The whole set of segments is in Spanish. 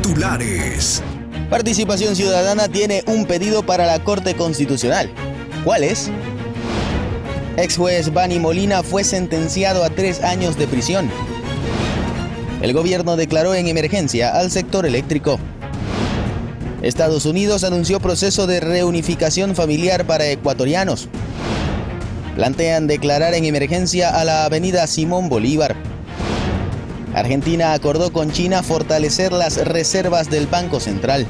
Titulares. Participación Ciudadana tiene un pedido para la Corte Constitucional. ¿Cuál es? Ex juez Bani Molina fue sentenciado a 3 años de prisión. El gobierno declaró en emergencia al sector eléctrico. Estados Unidos anunció proceso de reunificación familiar para ecuatorianos. Plantean declarar en emergencia a la avenida Simón Bolívar. Argentina acordó con China fortalecer las reservas del Banco Central.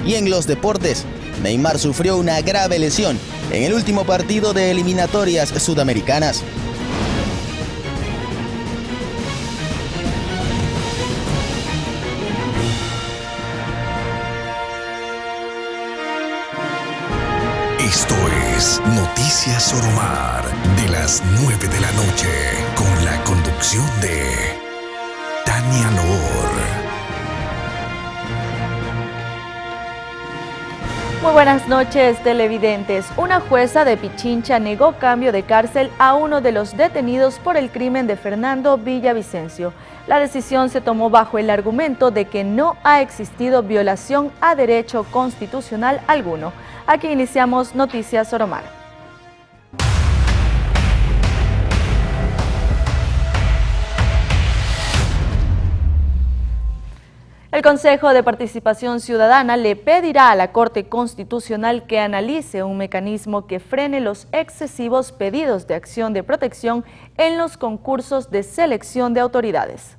Y en los deportes, Neymar sufrió una grave lesión en el último partido de eliminatorias sudamericanas. Esto es Noticias Oromar, de las 9 de la noche, con la conducción de Tania Lor. Muy buenas noches, televidentes. Una jueza de Pichincha negó cambio de cárcel a uno de los detenidos por el crimen de Fernando Villavicencio. La decisión se tomó bajo el argumento de que no ha existido violación a derecho constitucional alguno. Aquí iniciamos Noticias Oromar. El Consejo de Participación Ciudadana le pedirá a la Corte Constitucional que analice un mecanismo que frene los excesivos pedidos de acción de protección en los concursos de selección de autoridades.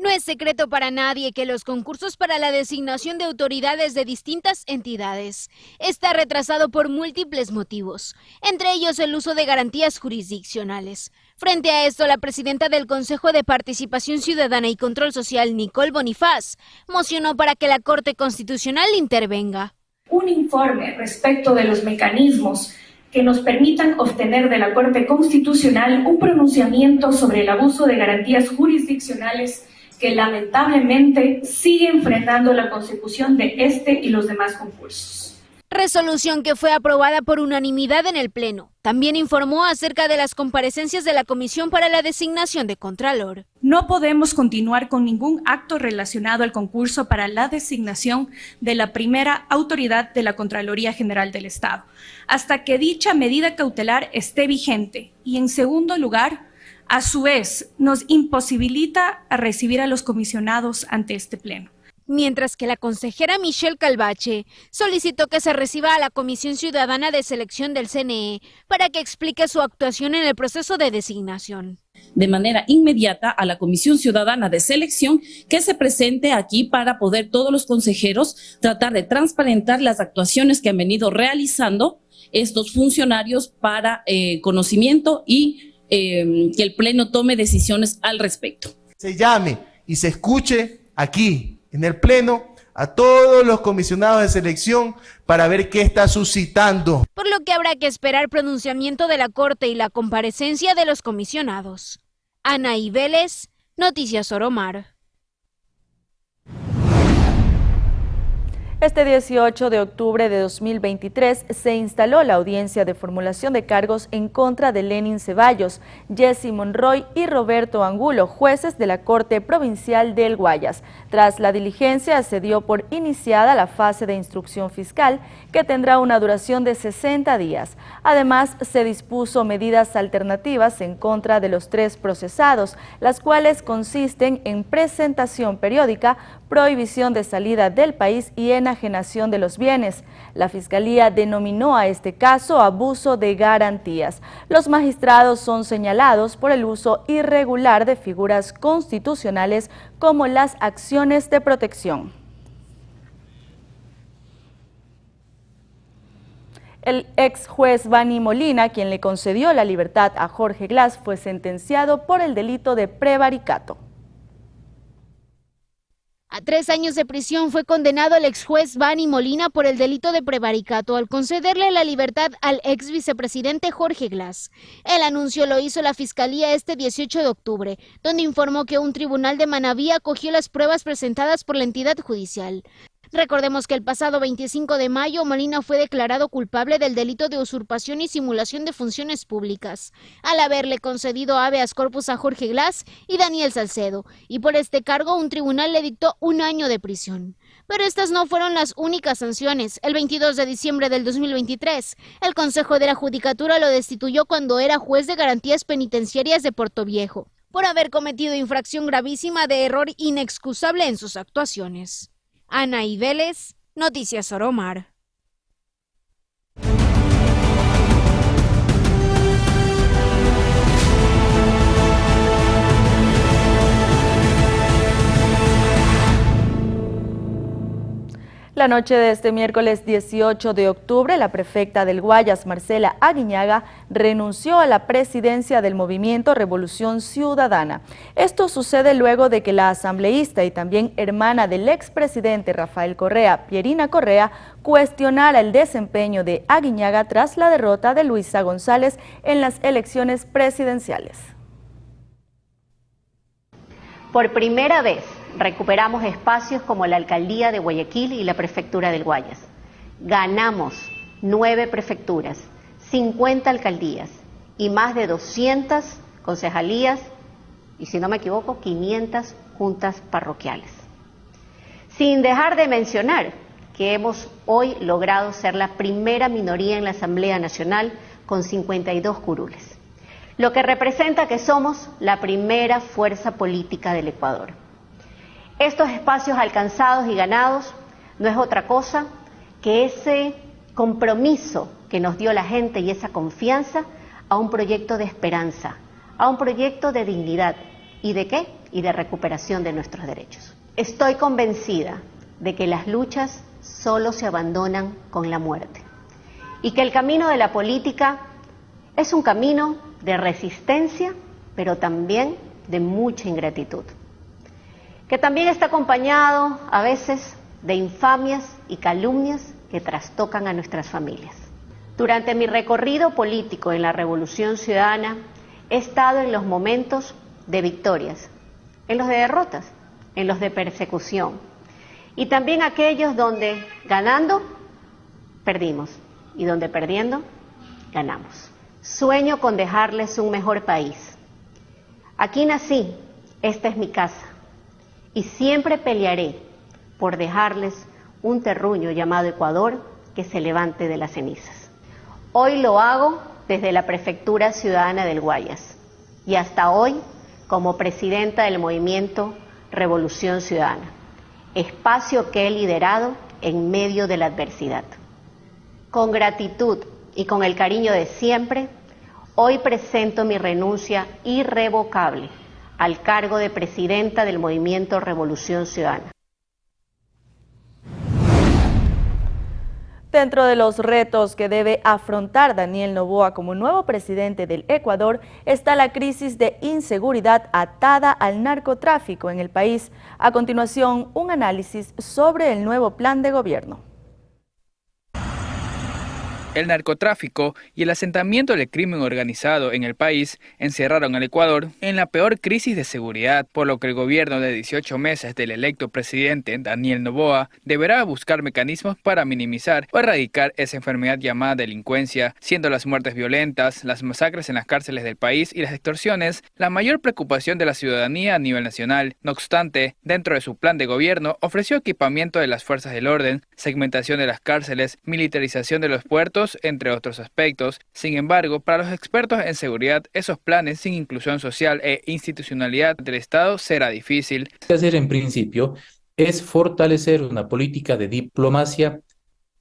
No es secreto para nadie que los concursos para la designación de autoridades de distintas entidades está retrasado por múltiples motivos, entre ellos el uso de garantías jurisdiccionales. Frente a esto, la presidenta del Consejo de Participación Ciudadana y Control Social, Nicole Bonifaz, mocionó para que la Corte Constitucional intervenga. Un informe respecto de los mecanismos que nos permitan obtener de la Corte Constitucional un pronunciamiento sobre el abuso de garantías jurisdiccionales que lamentablemente siguen frenando la consecución de este y los demás concursos. Resolución que fue aprobada por unanimidad en el Pleno. También informó acerca de las comparecencias de la Comisión para la Designación de Contralor. No podemos continuar con ningún acto relacionado al concurso para la designación de la primera autoridad de la Contraloría General del Estado, hasta que dicha medida cautelar esté vigente. Y en segundo lugar, a su vez, nos imposibilita a recibir a los comisionados ante este pleno. Mientras que la consejera Michelle Calvache solicitó que se reciba a la Comisión Ciudadana de Selección del CNE para que explique su actuación en el proceso de designación. De manera inmediata a la Comisión Ciudadana de Selección que se presente aquí para poder todos los consejeros tratar de transparentar las actuaciones que han venido realizando estos funcionarios para conocimiento y que el Pleno tome decisiones al respecto. Se llame y se escuche aquí, en el Pleno, a todos los comisionados de selección para ver qué está suscitando. Por lo que habrá que esperar pronunciamiento de la Corte y la comparecencia de los comisionados. Anaí Vélez, Noticias Oromar. Este 18 de octubre de 2023 se instaló la audiencia de formulación de cargos en contra de Lenin Ceballos, Jesse Monroy y Roberto Angulo, jueces de la Corte Provincial del Guayas. Tras la diligencia se dio por iniciada la fase de instrucción fiscal, que tendrá una duración de 60 días. Además, se dispuso medidas alternativas en contra de los 3 procesados, las cuales consisten en presentación periódica, prohibición de salida del país y enajenación de los bienes. La Fiscalía denominó a este caso abuso de garantías. Los magistrados son señalados por el uso irregular de figuras constitucionales como las acciones de protección. El ex juez Bani Molina, quien le concedió la libertad a Jorge Glass, fue sentenciado por el delito de prevaricato. A 3 años de prisión fue condenado el ex juez Bani Molina por el delito de prevaricato al concederle la libertad al ex vicepresidente Jorge Glass. El anuncio lo hizo la Fiscalía este 18 de octubre, donde informó que un tribunal de Manabí acogió las pruebas presentadas por la entidad judicial. Recordemos que el pasado 25 de mayo Molina fue declarado culpable del delito de usurpación y simulación de funciones públicas, al haberle concedido habeas corpus a Jorge Glass y Daniel Salcedo, y por este cargo un tribunal le dictó 1 año de prisión. Pero estas no fueron las únicas sanciones. El 22 de diciembre del 2023, el Consejo de la Judicatura lo destituyó cuando era juez de garantías penitenciarias de Portoviejo, por haber cometido infracción gravísima de error inexcusable en sus actuaciones. Anaí Vélez, Noticias Soromar. La noche de este miércoles 18 de octubre, la prefecta del Guayas, Marcela Aguiñaga, renunció a la presidencia del movimiento Revolución Ciudadana. Esto sucede luego de que la asambleísta y también hermana del expresidente Rafael Correa, Pierina Correa, cuestionara el desempeño de Aguiñaga tras la derrota de Luisa González en las elecciones presidenciales. Por primera vez, recuperamos espacios como la Alcaldía de Guayaquil y la Prefectura del Guayas. Ganamos 9 prefecturas, 50 alcaldías y más de 200 concejalías y, si no me equivoco, 500 juntas parroquiales. Sin dejar de mencionar que hemos hoy logrado ser la primera minoría en la Asamblea Nacional con 52 curules, lo que representa que somos la primera fuerza política del Ecuador. Estos espacios alcanzados y ganados no es otra cosa que ese compromiso que nos dio la gente y esa confianza a un proyecto de esperanza, a un proyecto de dignidad. ¿Y de qué? Y de recuperación de nuestros derechos. Estoy convencida de que las luchas solo se abandonan con la muerte y que el camino de la política es un camino de resistencia, pero también de mucha ingratitud, que también está acompañado a veces de infamias y calumnias que trastocan a nuestras familias. Durante mi recorrido político en la Revolución Ciudadana, he estado en los momentos de victorias, en los de derrotas, en los de persecución, y también aquellos donde ganando, perdimos, y donde perdiendo, ganamos. Sueño con dejarles un mejor país. Aquí nací, esta es mi casa. Y siempre pelearé por dejarles un terruño llamado Ecuador que se levante de las cenizas. Hoy lo hago desde la Prefectura Ciudadana del Guayas y hasta hoy como presidenta del movimiento Revolución Ciudadana, espacio que he liderado en medio de la adversidad. Con gratitud y con el cariño de siempre, hoy presento mi renuncia irrevocable al cargo de presidenta del movimiento Revolución Ciudadana. Dentro de los retos que debe afrontar Daniel Noboa como nuevo presidente del Ecuador está la crisis de inseguridad atada al narcotráfico en el país. A continuación, un análisis sobre el nuevo plan de gobierno. El narcotráfico y el asentamiento del crimen organizado en el país encerraron al Ecuador en la peor crisis de seguridad, por lo que el gobierno de 18 meses del electo presidente Daniel Noboa deberá buscar mecanismos para minimizar o erradicar esa enfermedad llamada delincuencia, siendo las muertes violentas, las masacres en las cárceles del país y las extorsiones la mayor preocupación de la ciudadanía a nivel nacional. No obstante, dentro de su plan de gobierno ofreció equipamiento de las fuerzas del orden, segmentación de las cárceles, militarización de los puertos, entre otros aspectos. Sin embargo, para los expertos en seguridad, esos planes sin inclusión social e institucionalidad del Estado será difícil. Lo que hacer en principio es fortalecer una política de diplomacia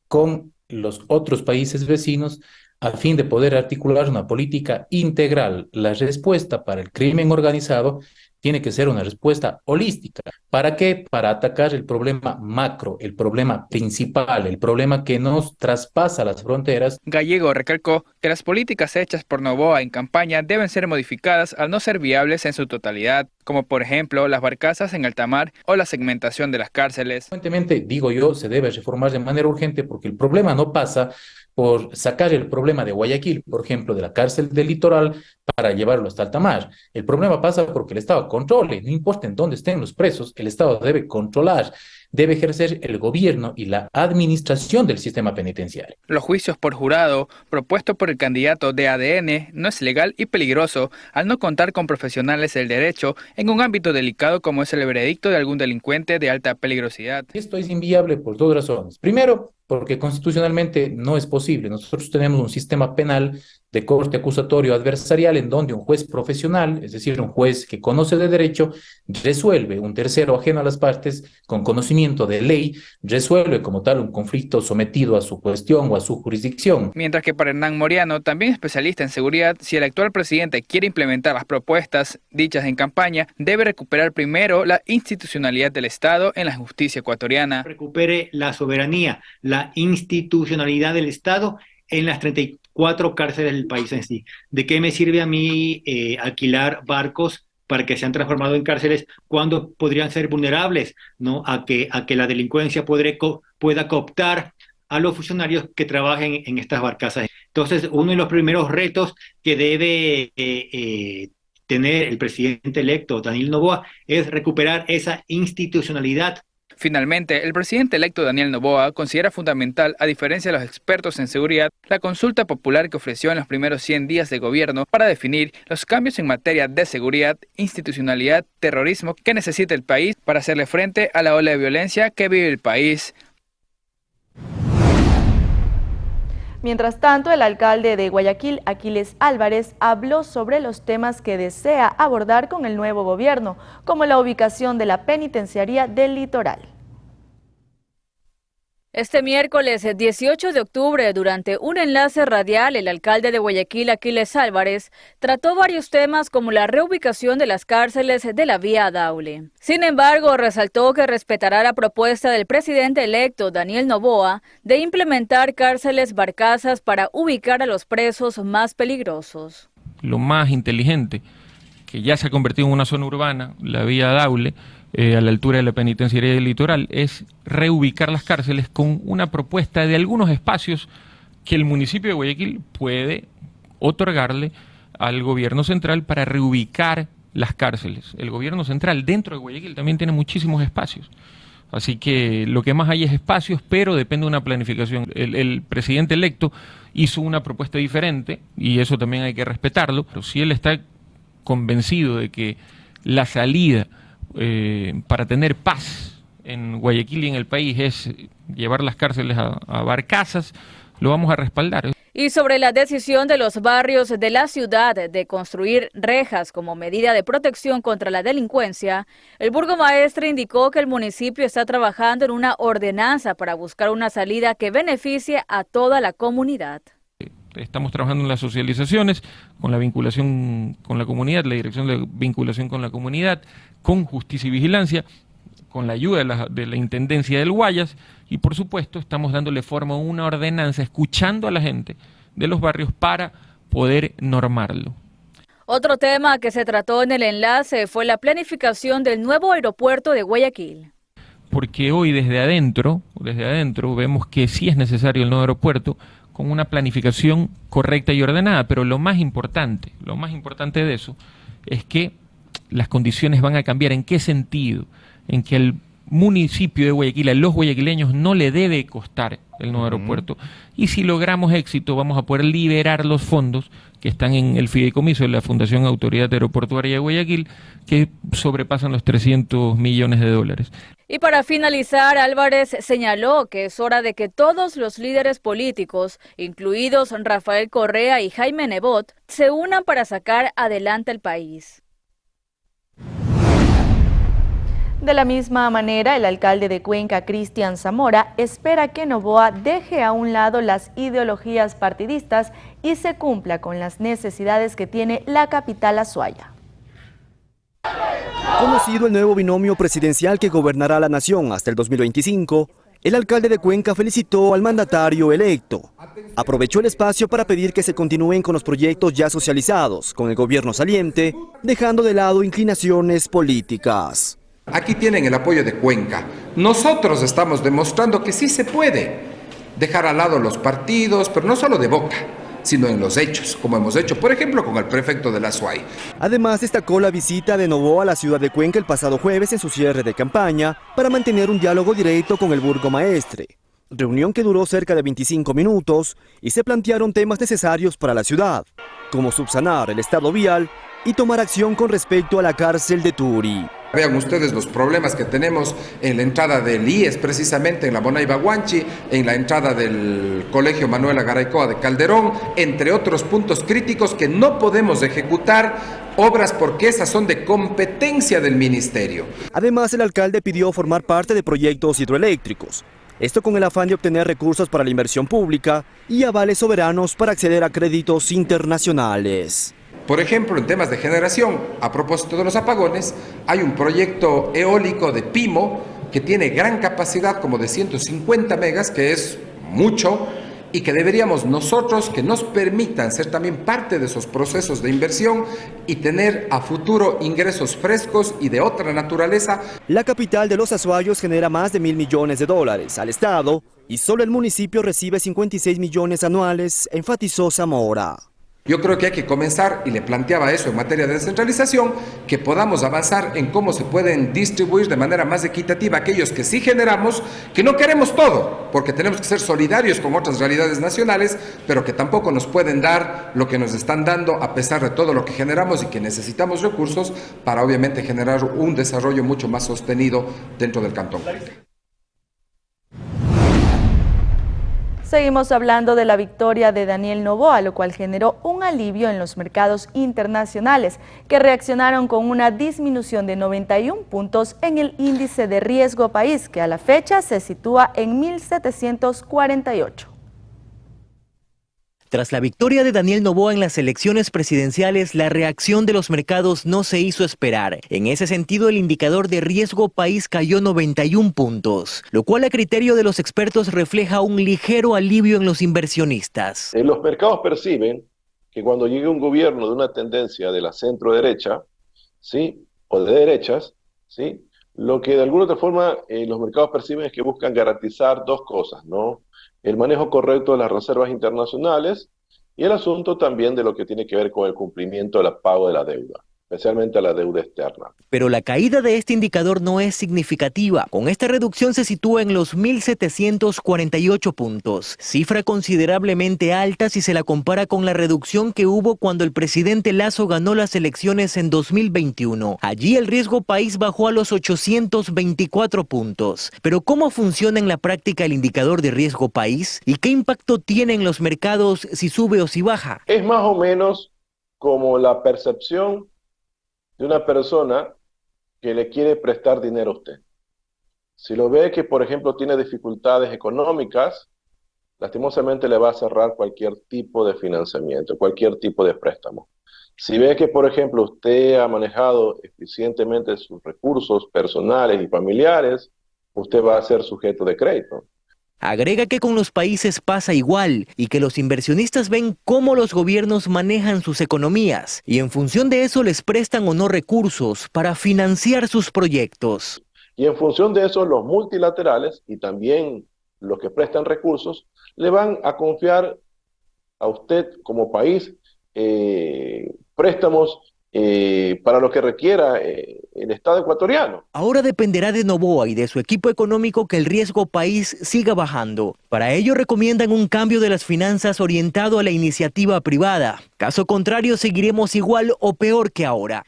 con los otros países vecinos a fin de poder articular una política integral. La respuesta para el crimen organizado tiene que ser una respuesta holística. ¿Para qué? Para atacar el problema macro, el problema principal, el problema que nos traspasa las fronteras. Gallego recalcó que las políticas hechas por Noboa en campaña deben ser modificadas al no ser viables en su totalidad, como por ejemplo las barcazas en alta mar o la segmentación de las cárceles. Consecuentemente, digo yo, se debe reformar de manera urgente porque el problema no pasa por sacar el problema de Guayaquil, por ejemplo, de la cárcel del litoral, para llevarlo hasta alta mar. El problema pasa porque el Estado controle, no importa en dónde estén los presos, el Estado debe controlar, debe ejercer el gobierno y la administración del sistema penitenciario. Los juicios por jurado propuestos por el candidato de ADN no es legal y peligroso al no contar con profesionales del derecho en un ámbito delicado como es el veredicto de algún delincuente de alta peligrosidad. Esto es inviable por dos razones. Primero, porque constitucionalmente no es posible. Nosotros tenemos un sistema penal de corte acusatorio adversarial en donde un juez profesional, es decir, un juez que conoce de derecho, resuelve, un tercero ajeno a las partes, con conocimiento de ley, resuelve como tal un conflicto sometido a su cuestión o a su jurisdicción. Mientras que para Hernán Moriano, también especialista en seguridad, si el actual presidente quiere implementar las propuestas dichas en campaña, debe recuperar primero la institucionalidad del Estado en la justicia ecuatoriana. Recupere la soberanía, la institucionalidad del Estado en las 34 cárceles del país en sí. ¿De qué me sirve a mí alquilar barcos para que sean transformados en cárceles cuando podrían ser vulnerables, ¿no? a que la delincuencia pueda cooptar a los funcionarios que trabajen en estas barcazas? Entonces, uno de los primeros retos que debe tener el presidente electo, Daniel Noboa, es recuperar esa institucionalidad. Finalmente, el presidente electo Daniel Noboa considera fundamental, a diferencia de los expertos en seguridad, la consulta popular que ofreció en los primeros 100 días de gobierno para definir los cambios en materia de seguridad, institucionalidad, terrorismo que necesita el país para hacerle frente a la ola de violencia que vive el país. Mientras tanto, el alcalde de Guayaquil, Aquiles Álvarez, habló sobre los temas que desea abordar con el nuevo gobierno, como la ubicación de la penitenciaría del Litoral. Este miércoles 18 de octubre, durante un enlace radial, el alcalde de Guayaquil, Aquiles Álvarez, trató varios temas como la reubicación de las cárceles de la vía Daule. Sin embargo, resaltó que respetará la propuesta del presidente electo, Daniel Noboa, de implementar cárceles barcazas para ubicar a los presos más peligrosos. Lo más inteligente, que ya se ha convertido en una zona urbana, la vía Daule, a la altura de la penitenciaría del Litoral, es reubicar las cárceles con una propuesta de algunos espacios que el municipio de Guayaquil puede otorgarle al gobierno central para reubicar las cárceles. El gobierno central dentro de Guayaquil también tiene muchísimos espacios, así que lo que más hay es espacios, pero depende de una planificación. El presidente electo hizo una propuesta diferente y eso también hay que respetarlo, pero si él está convencido de que la salida para tener paz en Guayaquil y en el país es llevar las cárceles a barcazas, lo vamos a respaldar. Y sobre la decisión de los barrios de la ciudad de construir rejas como medida de protección contra la delincuencia, el burgomaestre indicó que el municipio está trabajando en una ordenanza para buscar una salida que beneficie a toda la comunidad. Estamos trabajando en las socializaciones, con la vinculación con la comunidad, la dirección de vinculación con la comunidad, con justicia y vigilancia, con la ayuda de la Intendencia del Guayas y por supuesto estamos dándole forma a una ordenanza, escuchando a la gente de los barrios para poder normarlo. Otro tema que se trató en el enlace fue la planificación del nuevo aeropuerto de Guayaquil. Porque hoy desde adentro vemos que sí es necesario el nuevo aeropuerto, con una planificación correcta y ordenada, pero lo más importante de eso es que las condiciones van a cambiar. ¿En qué sentido? En que el municipio de Guayaquil, a los guayaquileños no le debe costar el nuevo aeropuerto, y si logramos éxito vamos a poder liberar los fondos que están en el fideicomiso de la Fundación Autoridad Aeroportuaria de Guayaquil, que sobrepasan los 300 millones de dólares. Y para finalizar, Álvarez señaló que es hora de que todos los líderes políticos, incluidos Rafael Correa y Jaime Nebot, se unan para sacar adelante el país. De la misma manera, el alcalde de Cuenca, Cristian Zamora, espera que Noboa deje a un lado las ideologías partidistas y se cumpla con las necesidades que tiene la capital azuaya. Conocido el nuevo binomio presidencial que gobernará la nación hasta el 2025, el alcalde de Cuenca felicitó al mandatario electo. Aprovechó el espacio para pedir que se continúen con los proyectos ya socializados con el gobierno saliente, dejando de lado inclinaciones políticas. Aquí tienen el apoyo de Cuenca. Nosotros estamos demostrando que sí se puede dejar al lado los partidos, pero no solo de boca, sino en los hechos, como hemos hecho, por ejemplo, con el prefecto de la SUAY. Además, destacó la visita de Noboa a la ciudad de Cuenca el pasado jueves en su cierre de campaña para mantener un diálogo directo con el burgomaestre. Reunión que duró cerca de 25 minutos y se plantearon temas necesarios para la ciudad, como subsanar el estado vial y tomar acción con respecto a la cárcel de Turi. Vean ustedes los problemas que tenemos en la entrada del IES, precisamente en la Bonaiba Guanchi, en la entrada del Colegio Manuela Garaycoa de Calderón, entre otros puntos críticos que no podemos ejecutar obras porque esas son de competencia del ministerio. Además, el alcalde pidió formar parte de proyectos hidroeléctricos. Esto con el afán de obtener recursos para la inversión pública y avales soberanos para acceder a créditos internacionales. Por ejemplo, en temas de generación, a propósito de los apagones, hay un proyecto eólico de Pimo que tiene gran capacidad, como de 150 megas, que es mucho, y que deberíamos nosotros, que nos permitan ser también parte de esos procesos de inversión y tener a futuro ingresos frescos y de otra naturaleza. La capital de Los Azuayos genera más de $1.000 millones al Estado y solo el municipio recibe 56 millones anuales, enfatizó Zamora. Yo creo que hay que comenzar, y le planteaba eso en materia de descentralización, que podamos avanzar en cómo se pueden distribuir de manera más equitativa aquellos que sí generamos, que no queremos todo, porque tenemos que ser solidarios con otras realidades nacionales, pero que tampoco nos pueden dar lo que nos están dando a pesar de todo lo que generamos y que necesitamos recursos para obviamente generar un desarrollo mucho más sostenido dentro del cantón. Seguimos hablando de la victoria de Daniel Noboa, lo cual generó un alivio en los mercados internacionales, que reaccionaron con una disminución de 91 puntos en el índice de riesgo país, que a la fecha se sitúa en 1.748. Tras la victoria de Daniel Noboa en las elecciones presidenciales, la reacción de los mercados no se hizo esperar. En ese sentido, el indicador de riesgo país cayó 91 puntos, lo cual a criterio de los expertos refleja un ligero alivio en los inversionistas. Los mercados perciben que cuando llegue un gobierno de una tendencia de la centro-derecha, ¿sí?, o de derechas, ¿sí?, lo que de alguna otra forma los mercados perciben es que buscan garantizar dos cosas, ¿no? El manejo correcto de las reservas internacionales y el asunto también de lo que tiene que ver con el cumplimiento del pago de la deuda, especialmente la deuda externa. Pero la caída de este indicador no es significativa. Con esta reducción se sitúa en los 1.748 puntos, cifra considerablemente alta si se la compara con la reducción que hubo cuando el presidente Lasso ganó las elecciones en 2021. Allí el riesgo país bajó a los 824 puntos. Pero ¿cómo funciona en la práctica el indicador de riesgo país? ¿Y qué impacto tiene en los mercados si sube o si baja? Es más o menos como la percepción de una persona que le quiere prestar dinero a usted. Si lo ve que, por ejemplo, tiene dificultades económicas, lastimosamente le va a cerrar cualquier tipo de financiamiento, cualquier tipo de préstamo. Si ve que, por ejemplo, usted ha manejado eficientemente sus recursos personales y familiares, usted va a ser sujeto de crédito. Agrega que con los países pasa igual y que los inversionistas ven cómo los gobiernos manejan sus economías y en función de eso les prestan o no recursos para financiar sus proyectos. Y en función de eso los multilaterales y también los que prestan recursos le van a confiar a usted como país préstamos para lo que requiera el Estado ecuatoriano. Ahora dependerá de Noboa y de su equipo económico que el riesgo país siga bajando. Para ello recomiendan un cambio de las finanzas orientado a la iniciativa privada. Caso contrario, seguiremos igual o peor que ahora.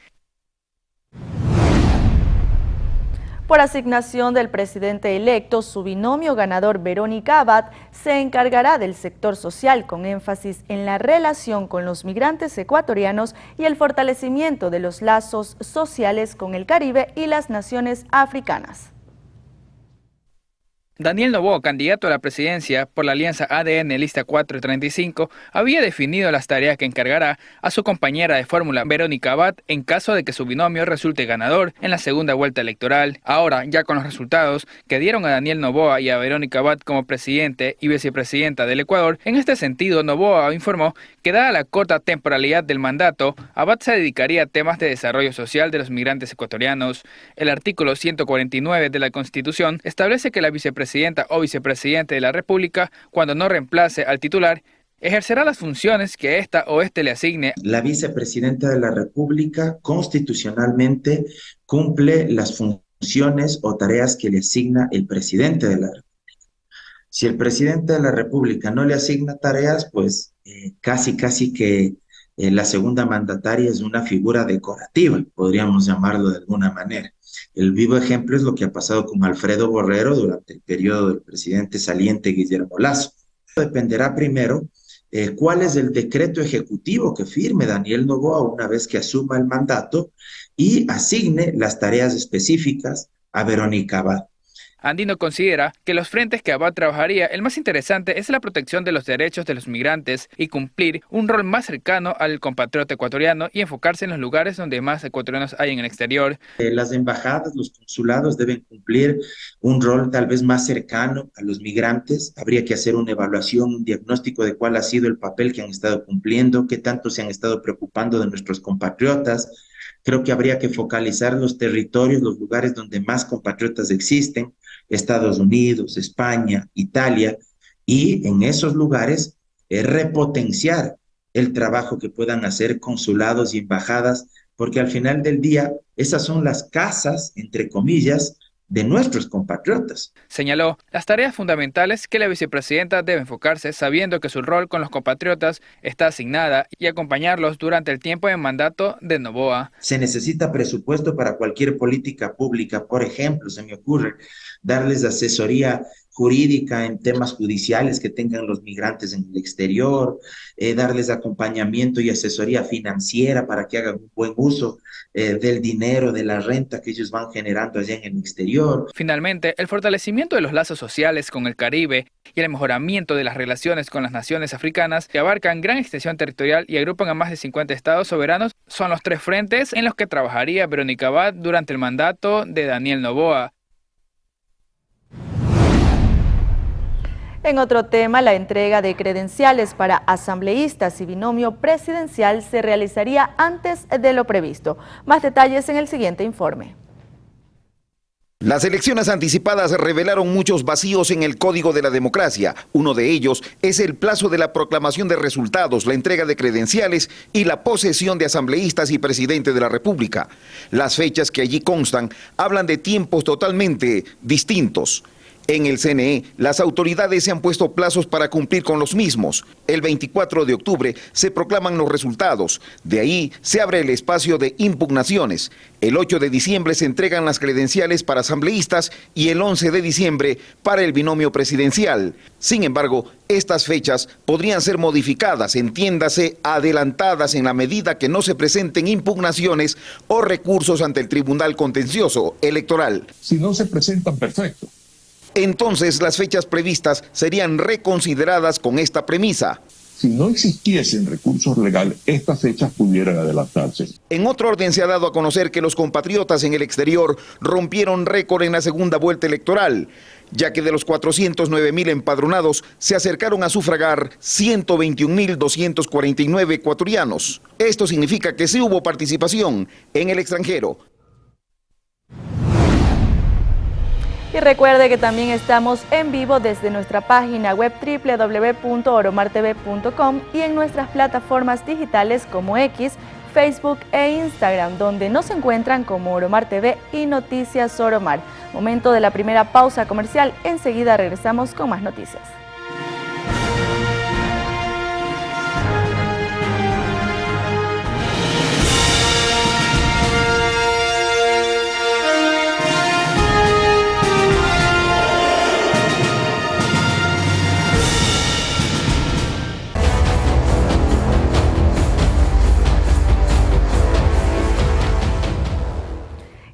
Por asignación del presidente electo, su binomio ganador Verónica Abad se encargará del sector social con énfasis en la relación con los migrantes ecuatorianos y el fortalecimiento de los lazos sociales con el Caribe y las naciones africanas. Daniel Noboa, candidato a la presidencia por la alianza ADN Lista 435, había definido las tareas que encargará a su compañera de fórmula Verónica Abad en caso de que su binomio resulte ganador en la segunda vuelta electoral. Ahora, ya con los resultados que dieron a Daniel Noboa y a Verónica Abad como presidente y vicepresidenta del Ecuador, en este sentido Noboa informó que dada la corta temporalidad del mandato, Abad se dedicaría a temas de desarrollo social de los migrantes ecuatorianos. El artículo 149 de la Constitución establece que la vicepresidenta o vicepresidente de la República, cuando no reemplace al titular, ejercerá las funciones que esta o este le asigne. La vicepresidenta de la República constitucionalmente cumple las funciones o tareas que le asigna el presidente de la República. Si el presidente de la República no le asigna tareas, pues casi que la segunda mandataria es una figura decorativa, podríamos llamarlo de alguna manera. El vivo ejemplo es lo que ha pasado con Alfredo Borrero durante el periodo del presidente saliente Guillermo Lasso. Dependerá primero cuál es el decreto ejecutivo que firme Daniel Noboa una vez que asuma el mandato y asigne las tareas específicas a Verónica Abad. Andino considera que los frentes que Abad trabajaría, el más interesante es la protección de los derechos de los migrantes y cumplir un rol más cercano al compatriota ecuatoriano y enfocarse en los lugares donde más ecuatorianos hay en el exterior. Las embajadas, los consulados deben cumplir un rol tal vez más cercano a los migrantes. Habría que hacer una evaluación, un diagnóstico de cuál ha sido el papel que han estado cumpliendo, qué tanto se han estado preocupando de nuestros compatriotas. Creo que habría que focalizar los territorios, los lugares donde más compatriotas existen, Estados Unidos, España, Italia, y en esos lugares repotenciar el trabajo que puedan hacer consulados y embajadas, porque al final del día esas son las casas, entre comillas, de nuestros compatriotas. Señaló las tareas fundamentales que la vicepresidenta debe enfocarse, sabiendo que su rol con los compatriotas está asignada, y acompañarlos durante el tiempo de mandato de Noboa. Se necesita presupuesto para cualquier política pública. Por ejemplo, se me ocurre darles asesoría jurídica en temas judiciales que tengan los migrantes en el exterior, darles acompañamiento y asesoría financiera para que hagan un buen uso del dinero, de la renta que ellos van generando allá en el exterior. Finalmente, el fortalecimiento de los lazos sociales con el Caribe y el mejoramiento de las relaciones con las naciones africanas, que abarcan gran extensión territorial y agrupan a más de 50 estados soberanos, son los tres frentes en los que trabajaría Verónica Abad durante el mandato de Daniel Noboa. En otro tema, la entrega de credenciales para asambleístas y binomio presidencial se realizaría antes de lo previsto. Más detalles en el siguiente informe. Las elecciones anticipadas revelaron muchos vacíos en el Código de la Democracia. Uno de ellos es el plazo de la proclamación de resultados, la entrega de credenciales y la posesión de asambleístas y presidente de la República. Las fechas que allí constan hablan de tiempos totalmente distintos. En el CNE, las autoridades se han puesto plazos para cumplir con los mismos. El 24 de octubre se proclaman los resultados. De ahí se abre el espacio de impugnaciones. El 8 de diciembre se entregan las credenciales para asambleístas y el 11 de diciembre para el binomio presidencial. Sin embargo, estas fechas podrían ser modificadas, entiéndase, adelantadas en la medida que no se presenten impugnaciones o recursos ante el Tribunal Contencioso Electoral. Si no se presentan, perfecto. Entonces, las fechas previstas serían reconsideradas con esta premisa. Si no existiesen recursos legales, estas fechas pudieran adelantarse. En otro orden, se ha dado a conocer que los compatriotas en el exterior rompieron récord en la segunda vuelta electoral, ya que de los 409.000 empadronados se acercaron a sufragar 121.249 ecuatorianos. Esto significa que sí hubo participación en el extranjero. Y recuerde que también estamos en vivo desde nuestra página web www.oromartv.com y en nuestras plataformas digitales como X, Facebook e Instagram, donde nos encuentran como Oromar TV y Noticias Oromar. Momento de la primera pausa comercial, enseguida regresamos con más noticias.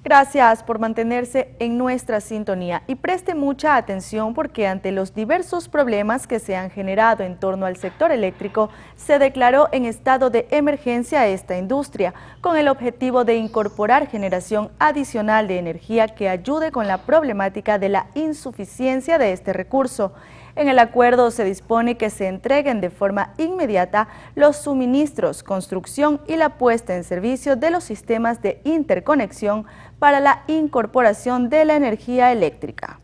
Gracias por mantenerse en nuestra sintonía y preste mucha atención porque ante los diversos problemas que se han generado en torno al sector eléctrico, se declaró en estado de emergencia esta industria con el objetivo de incorporar generación adicional de energía que ayude con la problemática de la insuficiencia de este recurso. En el acuerdo se dispone que se entreguen de forma inmediata los suministros, construcción y la puesta en servicio de los sistemas de interconexión para la incorporación de la energía eléctrica.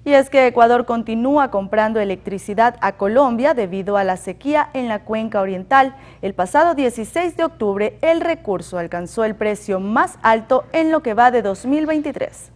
Y es que Ecuador continúa comprando electricidad a Colombia debido a la sequía en la cuenca oriental. El pasado 16 de octubre, el recurso alcanzó el precio más alto en lo que va de 2023.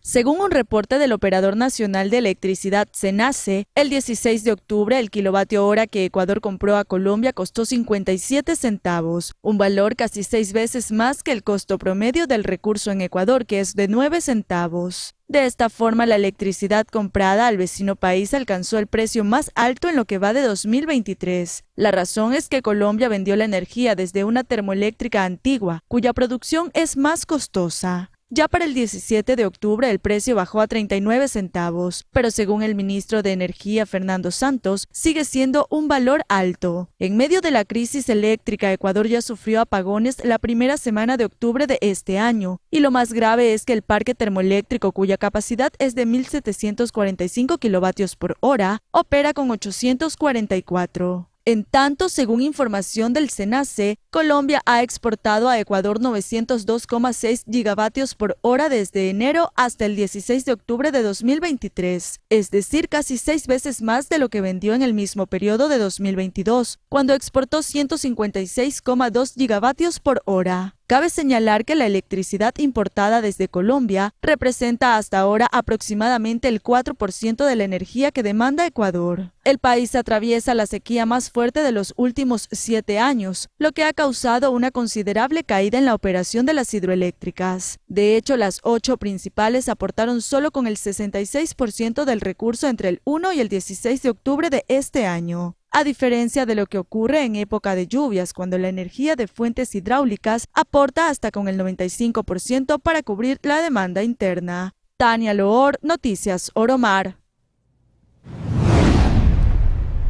Según un reporte del Operador Nacional de Electricidad, CENACE, el 16 de octubre el kilovatio hora que Ecuador compró a Colombia costó 57 centavos, un valor casi 6 veces más que el costo promedio del recurso en Ecuador, que es de 9 centavos. De esta forma, la electricidad comprada al vecino país alcanzó el precio más alto en lo que va de 2023. La razón es que Colombia vendió la energía desde una termoeléctrica antigua, cuya producción es más costosa. Ya para el 17 de octubre el precio bajó a 39 centavos, pero según el ministro de Energía Fernando Santos, sigue siendo un valor alto. En medio de la crisis eléctrica, Ecuador ya sufrió apagones la primera semana de octubre de este año, y lo más grave es que el parque termoeléctrico, cuya capacidad es de 1.745 kilovatios por hora, opera con 844. En tanto, según información del CENACE, Colombia ha exportado a Ecuador 902,6 gigavatios por hora desde enero hasta el 16 de octubre de 2023, es decir, casi 6 veces más de lo que vendió en el mismo periodo de 2022, cuando exportó 156,2 gigavatios por hora. Cabe señalar que la electricidad importada desde Colombia representa hasta ahora aproximadamente el 4% de la energía que demanda Ecuador. El país atraviesa la sequía más fuerte de los últimos 7 años, lo que ha causado una considerable caída en la operación de las hidroeléctricas. De hecho, las 8 principales aportaron solo con el 66% del recurso entre el 1 y el 16 de octubre de este año. A diferencia de lo que ocurre en época de lluvias, cuando la energía de fuentes hidráulicas aporta hasta con el 95% para cubrir la demanda interna. Tania Loor, Noticias Oromar.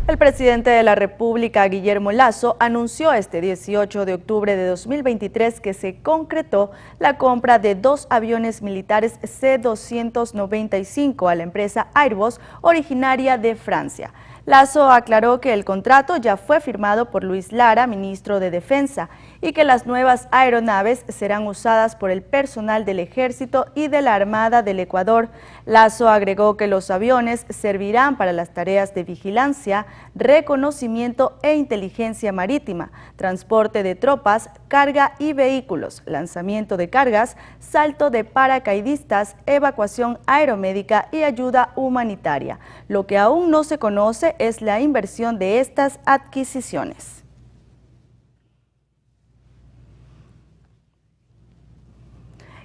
El presidente de la República, Guillermo Lasso, anunció este 18 de octubre de 2023 que se concretó la compra de 2 aviones militares C-295 a la empresa Airbus, originaria de Francia. Lasso aclaró que el contrato ya fue firmado por Luis Lara, ministro de Defensa, y que las nuevas aeronaves serán usadas por el personal del Ejército y de la Armada del Ecuador. Lasso agregó que los aviones servirán para las tareas de vigilancia, reconocimiento e inteligencia marítima, transporte de tropas, carga y vehículos, lanzamiento de cargas, salto de paracaidistas, evacuación aeromédica y ayuda humanitaria. Lo que aún no se conoce es la inversión de estas adquisiciones.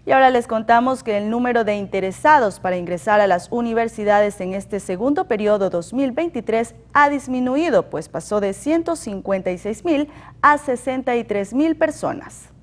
Y ahora les contamos que el número de interesados para ingresar a las universidades en este segundo periodo 2023 ha disminuido, pues pasó de 156,000 a 63,000 personas.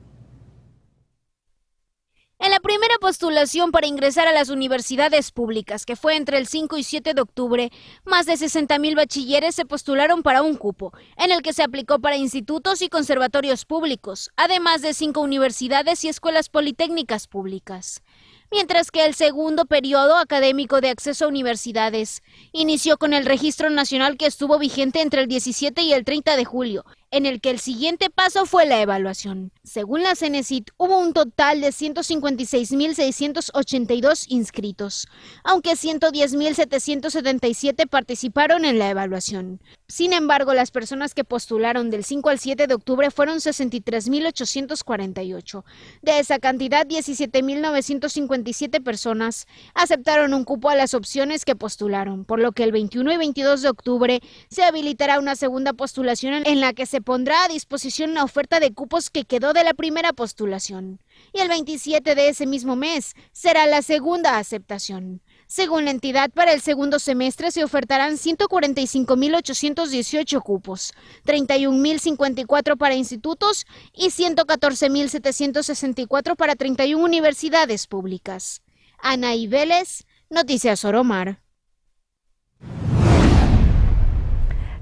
En la primera postulación para ingresar a las universidades públicas, que fue entre el 5 y 7 de octubre, más de 60,000 bachilleres se postularon para un cupo, en el que se aplicó para institutos y conservatorios públicos, además de 5 universidades y escuelas politécnicas públicas. Mientras que el segundo periodo académico de acceso a universidades inició con el registro nacional que estuvo vigente entre el 17 y el 30 de julio, en el que el siguiente paso fue la evaluación. Según la CENESID, hubo un total de 156,682 inscritos, aunque 110,777 participaron en la evaluación. Sin embargo, las personas que postularon del 5 al 7 de octubre fueron 63,848. De esa cantidad, 17,957 personas aceptaron un cupo a las opciones que postularon, por lo que el 21 y 22 de octubre se habilitará una segunda postulación en la que se pondrá a disposición una oferta de cupos que quedó de la primera postulación. Y el 27 de ese mismo mes será la segunda aceptación. Según la entidad, para el segundo semestre se ofertarán 145,818 cupos, 31,054 para institutos y 114,764 para 31 universidades públicas. Anaí Vélez, Noticias Oromar.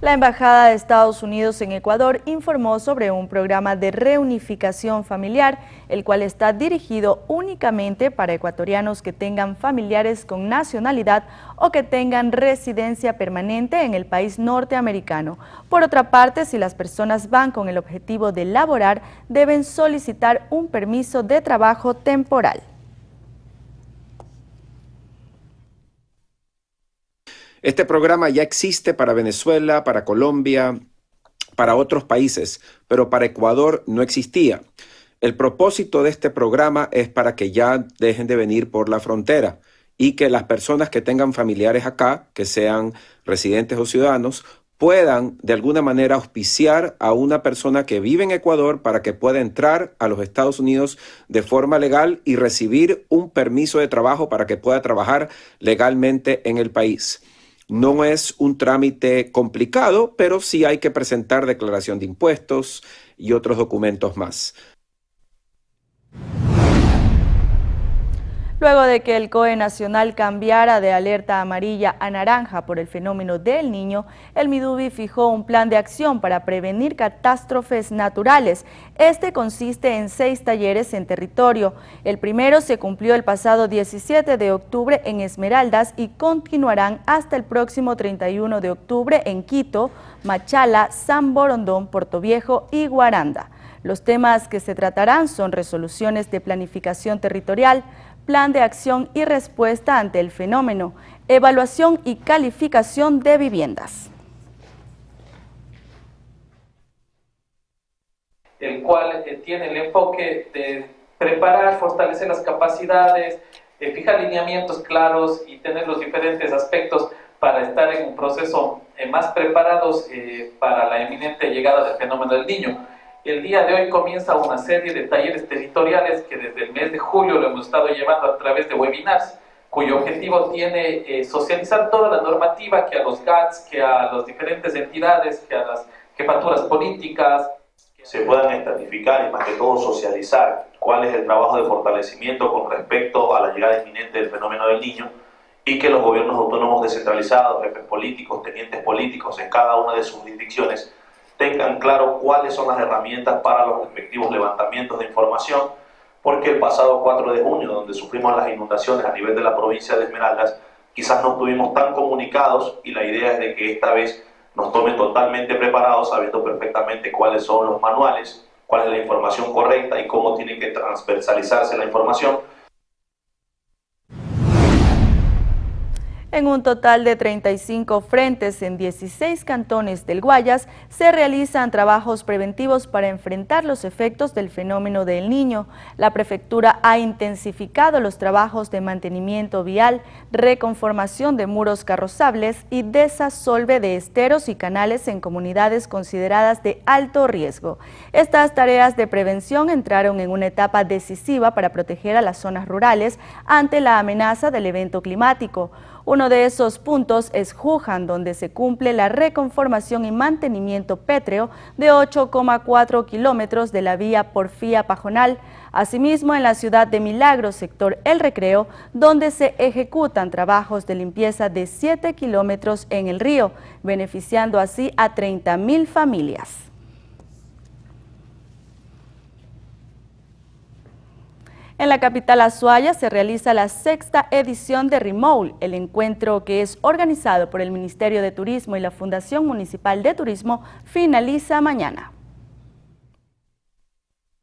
La Embajada de Estados Unidos en Ecuador informó sobre un programa de reunificación familiar, el cual está dirigido únicamente para ecuatorianos que tengan familiares con nacionalidad o que tengan residencia permanente en el país norteamericano. Por otra parte, si las personas van con el objetivo de laborar, deben solicitar un permiso de trabajo temporal. Este programa ya existe para Venezuela, para Colombia, para otros países, pero para Ecuador no existía. El propósito de este programa es para que ya dejen de venir por la frontera y que las personas que tengan familiares acá, que sean residentes o ciudadanos, puedan de alguna manera auspiciar a una persona que vive en Ecuador para que pueda entrar a los Estados Unidos de forma legal y recibir un permiso de trabajo para que pueda trabajar legalmente en el país. No es un trámite complicado, pero sí hay que presentar declaración de impuestos y otros documentos más. Luego de que el COE nacional cambiara de alerta amarilla a naranja por el fenómeno del Niño, el Midubi fijó un plan de acción para prevenir catástrofes naturales. Este consiste en 6 talleres en territorio. El primero se cumplió el pasado 17 de octubre en Esmeraldas y continuarán hasta el próximo 31 de octubre en Quito, Machala, San Borondón, Portoviejo y Guaranda. Los temas que se tratarán son resoluciones de planificación territorial, plan de acción y respuesta ante el fenómeno, evaluación y calificación de viviendas. El cual tiene el enfoque de preparar, fortalecer las capacidades, fijar lineamientos claros y tener los diferentes aspectos para estar en un proceso más preparados para la eminente llegada del fenómeno del Niño. El día de hoy comienza una serie de talleres territoriales que desde el mes de julio lo hemos estado llevando a través de webinars, cuyo objetivo tiene socializar toda la normativa que a los GATS, que a las diferentes entidades, que a las jefaturas políticas, se puedan estratificar y más que todo socializar cuál es el trabajo de fortalecimiento con respecto a la llegada inminente del fenómeno del Niño y que los gobiernos autónomos descentralizados, jefes políticos, tenientes políticos en cada una de sus jurisdicciones tengan claro cuáles son las herramientas para los respectivos levantamientos de información, porque el pasado 4 de junio, donde sufrimos las inundaciones a nivel de la provincia de Esmeraldas, quizás no estuvimos tan comunicados y la idea es de que esta vez nos tome totalmente preparados, sabiendo perfectamente cuáles son los manuales, cuál es la información correcta y cómo tiene que transversalizarse la información. En un total de 35 frentes en 16 cantones del Guayas se realizan trabajos preventivos para enfrentar los efectos del fenómeno del Niño. La prefectura ha intensificado los trabajos de mantenimiento vial, reconformación de muros carrozables y desasolve de esteros y canales en comunidades consideradas de alto riesgo. Estas tareas de prevención entraron en una etapa decisiva para proteger a las zonas rurales ante la amenaza del evento climático. Uno de esos puntos es Juján, donde se cumple la reconformación y mantenimiento pétreo de 8,4 kilómetros de la vía Porfía-Pajonal. Asimismo, en la ciudad de Milagro, sector El Recreo, donde se ejecutan trabajos de limpieza de 7 kilómetros en el río, beneficiando así a 30.000 familias. En la capital Azuaya se realiza la 6ª edición de RIMOUL, el encuentro que es organizado por el Ministerio de Turismo y la Fundación Municipal de Turismo finaliza mañana.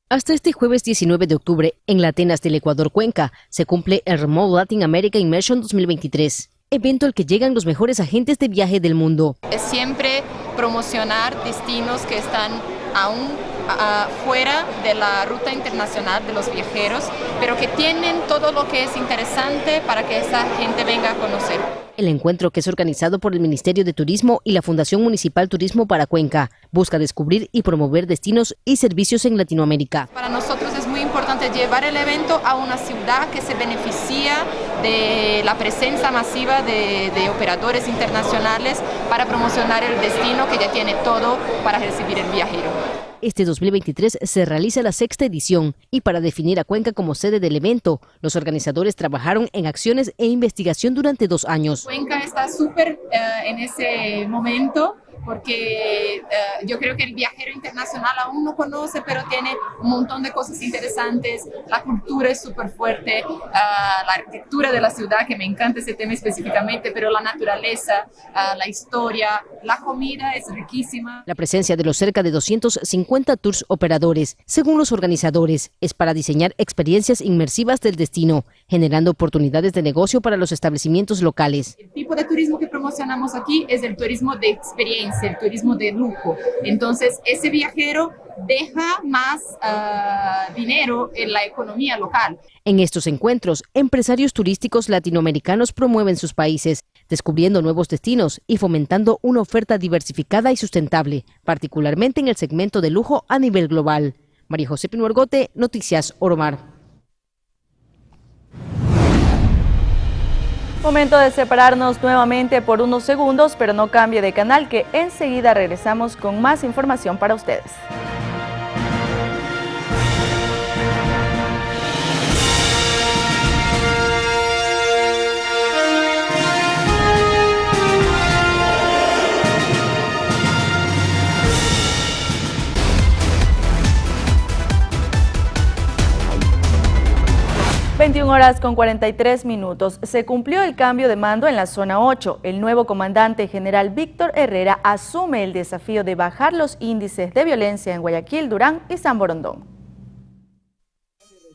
Hasta este jueves 19 de octubre, en la Atenas del Ecuador Cuenca, se cumple el RIMOUL Latin America Immersion 2023, evento al que llegan los mejores agentes de viaje del mundo. Es siempre promocionar destinos que están aún fuera de la ruta internacional de los viajeros, pero que tienen todo lo que es interesante para que esa gente venga a conocer. El encuentro, que es organizado por el Ministerio de Turismo y la Fundación Municipal Turismo para Cuenca, busca descubrir y promover destinos y servicios en Latinoamérica. Para nosotros es muy importante llevar el evento a una ciudad que se beneficia de la presencia masiva de operadores internacionales para promocionar el destino que ya tiene todo para recibir el viajero. Este 2023 se realiza la 6ª edición y para definir a Cuenca como sede del evento, los organizadores trabajaron en acciones e investigación durante 2 años. Cuenca está súper en ese momento porque yo creo que el viajero internacional aún no conoce, pero tiene un montón de cosas interesantes. La cultura es súper fuerte, la arquitectura de la ciudad, que me encanta ese tema específicamente, pero la naturaleza, la historia, la comida es riquísima. La presencia de los cerca de 250 tours operadores, según los organizadores, es para diseñar experiencias inmersivas del destino, generando oportunidades de negocio para los establecimientos locales. El tipo de turismo que promocionamos aquí es el turismo de experiencia, el turismo de lujo. Entonces, ese viajero deja más dinero en la economía local. En estos encuentros, empresarios turísticos latinoamericanos promueven sus países, descubriendo nuevos destinos y fomentando una oferta diversificada y sustentable, particularmente en el segmento de lujo a nivel global. María José Pino Argote, Noticias Oromar. Momento de separarnos nuevamente por unos segundos, pero no cambie de canal, que enseguida regresamos con más información para ustedes. (21:43). Se cumplió el cambio de mando en la zona 8. El nuevo comandante general Víctor Herrera asume el desafío de bajar los índices de violencia en Guayaquil, Durán y San Borondón.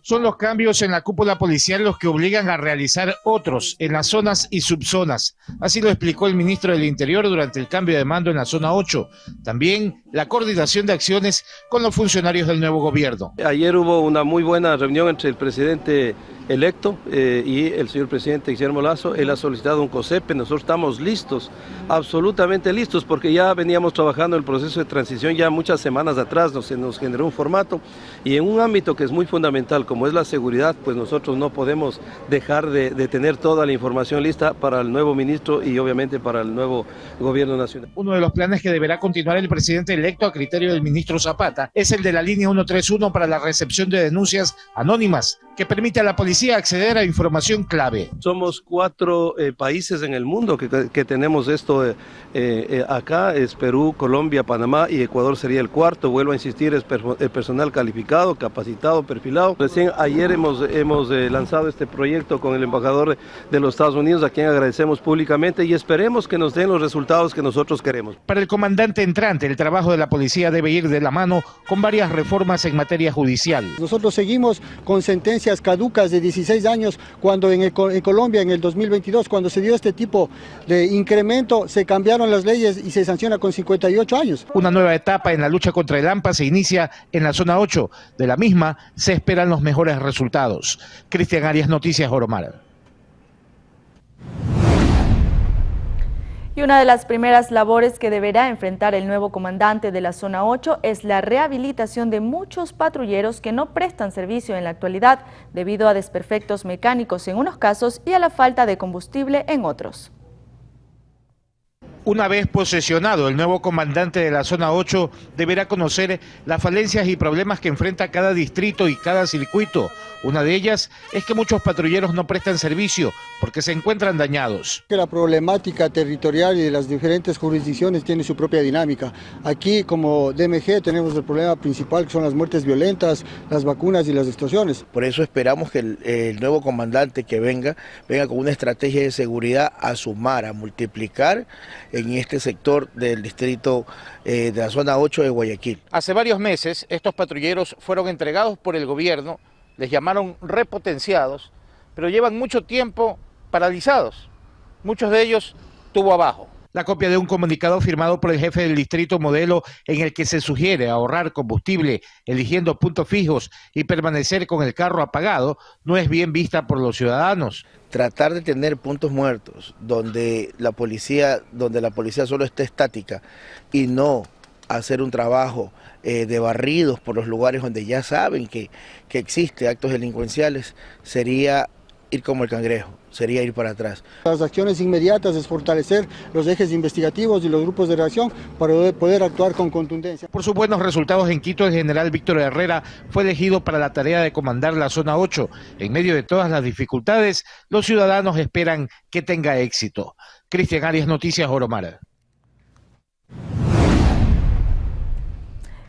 Son los cambios en la cúpula policial los que obligan a realizar otros en las zonas y subzonas. Así lo explicó el ministro del Interior durante el cambio de mando en la zona 8. También la coordinación de acciones con los funcionarios del nuevo gobierno. Ayer hubo una muy buena reunión entre el presidente electo y el señor presidente Guillermo Lasso. Él ha solicitado un COSEPE, nosotros estamos listos, absolutamente listos, porque ya veníamos trabajando en el proceso de transición ya muchas semanas atrás, se nos generó un formato y en un ámbito que es muy fundamental como es la seguridad, pues nosotros no podemos dejar de tener toda la información lista para el nuevo ministro y obviamente para el nuevo gobierno nacional. Uno de los planes que deberá continuar el presidente electo a criterio del ministro Zapata es el de la línea 131 para la recepción de denuncias anónimas, que permite a la policía acceder a información clave. Somos 4 países en el mundo que tenemos esto acá, es Perú, Colombia, Panamá y Ecuador sería el cuarto. Vuelvo a insistir, es personal calificado, capacitado, perfilado. Recién ayer hemos lanzado este proyecto con el embajador de los Estados Unidos, a quien agradecemos públicamente y esperemos que nos den los resultados que nosotros queremos. Para el comandante entrante, el trabajo de la policía debe ir de la mano con varias reformas en materia judicial. Nosotros seguimos con sentencias caducas de 16 años, cuando en Colombia en el 2022, cuando se dio este tipo de incremento, se cambiaron las leyes y se sanciona con 58 años. Una nueva etapa en la lucha contra el AMPA se inicia en la zona 8. De la misma se esperan los mejores resultados. Cristian Arias, Noticias Oromar. Y una de las primeras labores que deberá enfrentar el nuevo comandante de la zona 8 es la rehabilitación de muchos patrulleros que no prestan servicio en la actualidad debido a desperfectos mecánicos en unos casos y a la falta de combustible en otros. Una vez posesionado, el nuevo comandante de la zona 8 deberá conocer las falencias y problemas que enfrenta cada distrito y cada circuito. Una de ellas es que muchos patrulleros no prestan servicio porque se encuentran dañados. La problemática territorial y de las diferentes jurisdicciones tiene su propia dinámica. Aquí, como DMG, tenemos el problema principal, que son las muertes violentas, las vacunas y las extorsiones. Por eso esperamos que el nuevo comandante que venga con una estrategia de seguridad a sumar, a multiplicar en este sector del distrito de la zona 8 de Guayaquil. Hace varios meses estos patrulleros fueron entregados por el gobierno, les llamaron repotenciados, pero llevan mucho tiempo paralizados, muchos de ellos tubo abajo. La copia de un comunicado firmado por el jefe del distrito modelo en el que se sugiere ahorrar combustible eligiendo puntos fijos y permanecer con el carro apagado no es bien vista por los ciudadanos. Tratar de tener puntos muertos donde la policía solo esté estática y no hacer un trabajo de barridos por los lugares donde ya saben que existe actos delincuenciales sería ir como el cangrejo, sería ir para atrás. Las acciones inmediatas es fortalecer los ejes investigativos y los grupos de reacción para poder actuar con contundencia. Por sus buenos resultados en Quito, el general Víctor Herrera fue elegido para la tarea de comandar la zona 8. En medio de todas las dificultades, los ciudadanos esperan que tenga éxito. Cristian Arias, Noticias Oromar.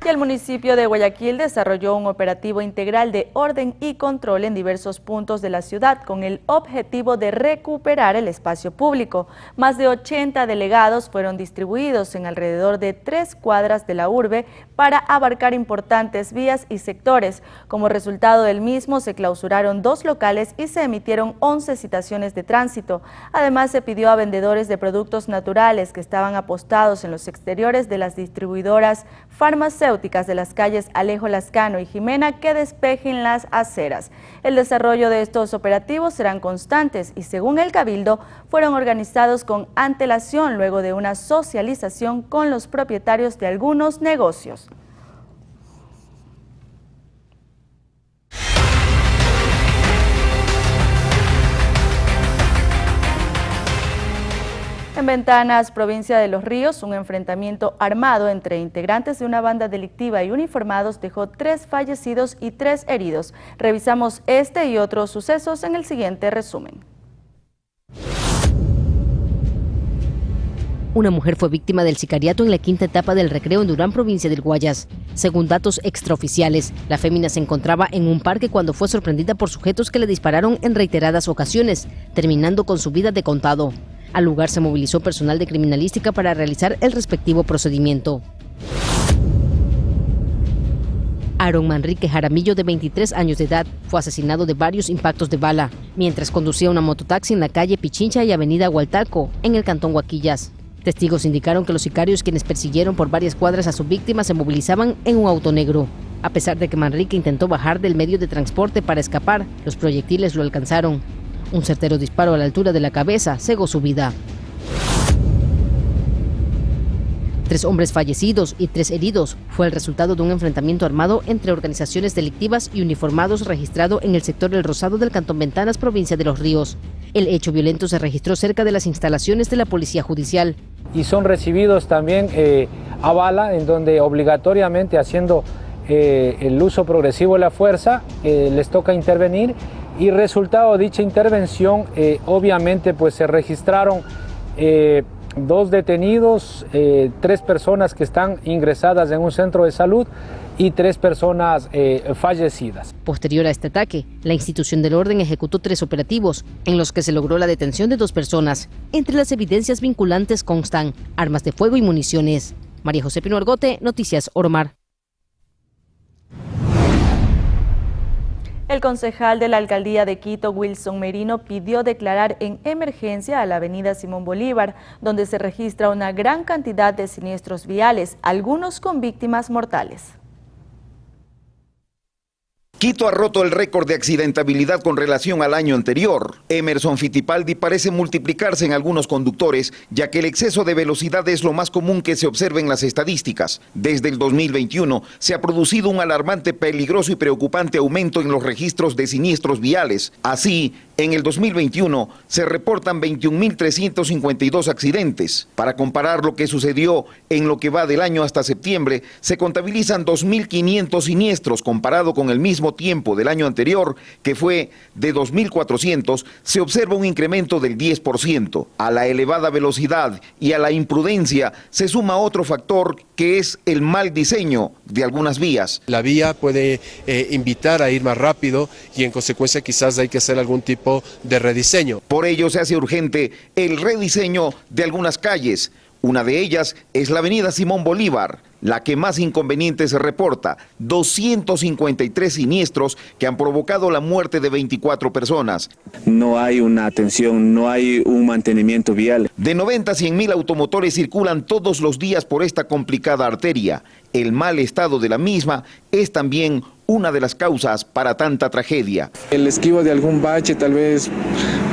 Y el municipio de Guayaquil desarrolló un operativo integral de orden y control en diversos puntos de la ciudad con el objetivo de recuperar el espacio público. Más de 80 delegados fueron distribuidos en alrededor de 3 cuadras de la urbe para abarcar importantes vías y sectores. Como resultado del mismo, se clausuraron 2 locales y se emitieron 11 citaciones de tránsito. Además, se pidió a vendedores de productos naturales que estaban apostados en los exteriores de las distribuidoras farmacéuticas de las calles Alejo Lascano y Jimena que despejen las aceras. El desarrollo de estos operativos serán constantes y, según el Cabildo, fueron organizados con antelación luego de una socialización con los propietarios de algunos negocios. En Ventanas, provincia de Los Ríos, un enfrentamiento armado entre integrantes de una banda delictiva y uniformados dejó 3 fallecidos y 3 heridos. Revisamos este y otros sucesos en el siguiente resumen. Una mujer fue víctima del sicariato en la 5ª etapa del recreo en Durán, provincia del Guayas. Según datos extraoficiales, la fémina se encontraba en un parque cuando fue sorprendida por sujetos que le dispararon en reiteradas ocasiones, terminando con su vida de contado. Al lugar se movilizó personal de criminalística para realizar el respectivo procedimiento. Aaron Manrique Jaramillo, de 23 años de edad, fue asesinado de varios impactos de bala, mientras conducía una mototaxi en la calle Pichincha y avenida Hualtalco, en el cantón Huaquillas. Testigos indicaron que los sicarios, quienes persiguieron por varias cuadras a su víctima, se movilizaban en un auto negro. A pesar de que Manrique intentó bajar del medio de transporte para escapar, los proyectiles lo alcanzaron. Un certero disparo a la altura de la cabeza cegó su vida. 3 hombres fallecidos y 3 heridos fue el resultado de un enfrentamiento armado entre organizaciones delictivas y uniformados registrado en el sector El Rosado del cantón Ventanas, provincia de Los Ríos. El hecho violento se registró cerca de las instalaciones de la Policía Judicial. Y son recibidos también a bala, en donde obligatoriamente, haciendo el uso progresivo de la fuerza, les toca intervenir. Y resultado de dicha intervención, obviamente pues se registraron 2 detenidos, 3 personas que están ingresadas en un centro de salud y 3 personas fallecidas. Posterior a este ataque, la institución del orden ejecutó 3 operativos, en los que se logró la detención de 2 personas. Entre las evidencias vinculantes constan armas de fuego y municiones. María José Pino Argote, Noticias Ormar. El concejal de la alcaldía de Quito, Wilson Merino, pidió declarar en emergencia a la avenida Simón Bolívar, donde se registra una gran cantidad de siniestros viales, algunos con víctimas mortales. Quito ha roto el récord de accidentabilidad con relación al año anterior. Emerson Fittipaldi parece multiplicarse en algunos conductores, ya que el exceso de velocidad es lo más común que se observa en las estadísticas. Desde el 2021 se ha producido un alarmante, peligroso y preocupante aumento en los registros de siniestros viales. Así, en el 2021 se reportan 21.352 accidentes. Para comparar lo que sucedió en lo que va del año hasta septiembre, se contabilizan 2.500 siniestros comparado con el mismo tiempo del año anterior, que fue de 2.400, se observa un incremento del 10%. A la elevada velocidad y a la imprudencia se suma otro factor, que es el mal diseño de algunas vías. La vía puede invitar a ir más rápido y en consecuencia quizás hay que hacer algún tipo de rediseño. Por ello se hace urgente el rediseño de algunas calles. Una de ellas es la avenida Simón Bolívar, la que más inconvenientes reporta, 253 siniestros que han provocado la muerte de 24 personas. No hay una atención, no hay un mantenimiento vial. De 90 a 100.000 automotores circulan todos los días por esta complicada arteria. El mal estado de la misma es también una de las causas para tanta tragedia. El esquivo de algún bache tal vez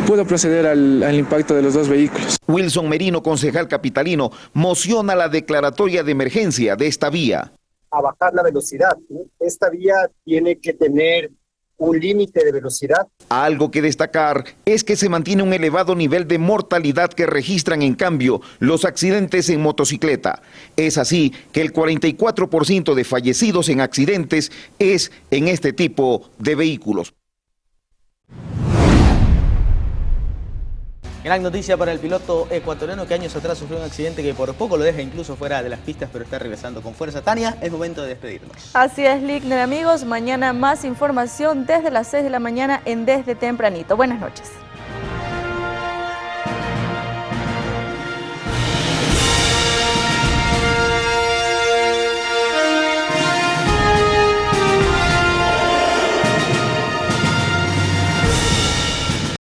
pudo proceder al impacto de los 2 vehículos. Wilson Merino, concejal capitalino, mociona la declaratoria de emergencia de esta vía. A bajar la velocidad, ¿no? Esta vía tiene que tener un límite de velocidad. Algo que destacar es que se mantiene un elevado nivel de mortalidad que registran en cambio los accidentes en motocicleta. Es así que el 44% de fallecidos en accidentes es en este tipo de vehículos. Gran noticia para el piloto ecuatoriano que años atrás sufrió un accidente que por poco lo deja incluso fuera de las pistas, pero está regresando con fuerza. Tania, es momento de despedirnos. Así es, Lickner, amigos. Mañana más información desde las 6 de la mañana en Desde Tempranito. Buenas noches.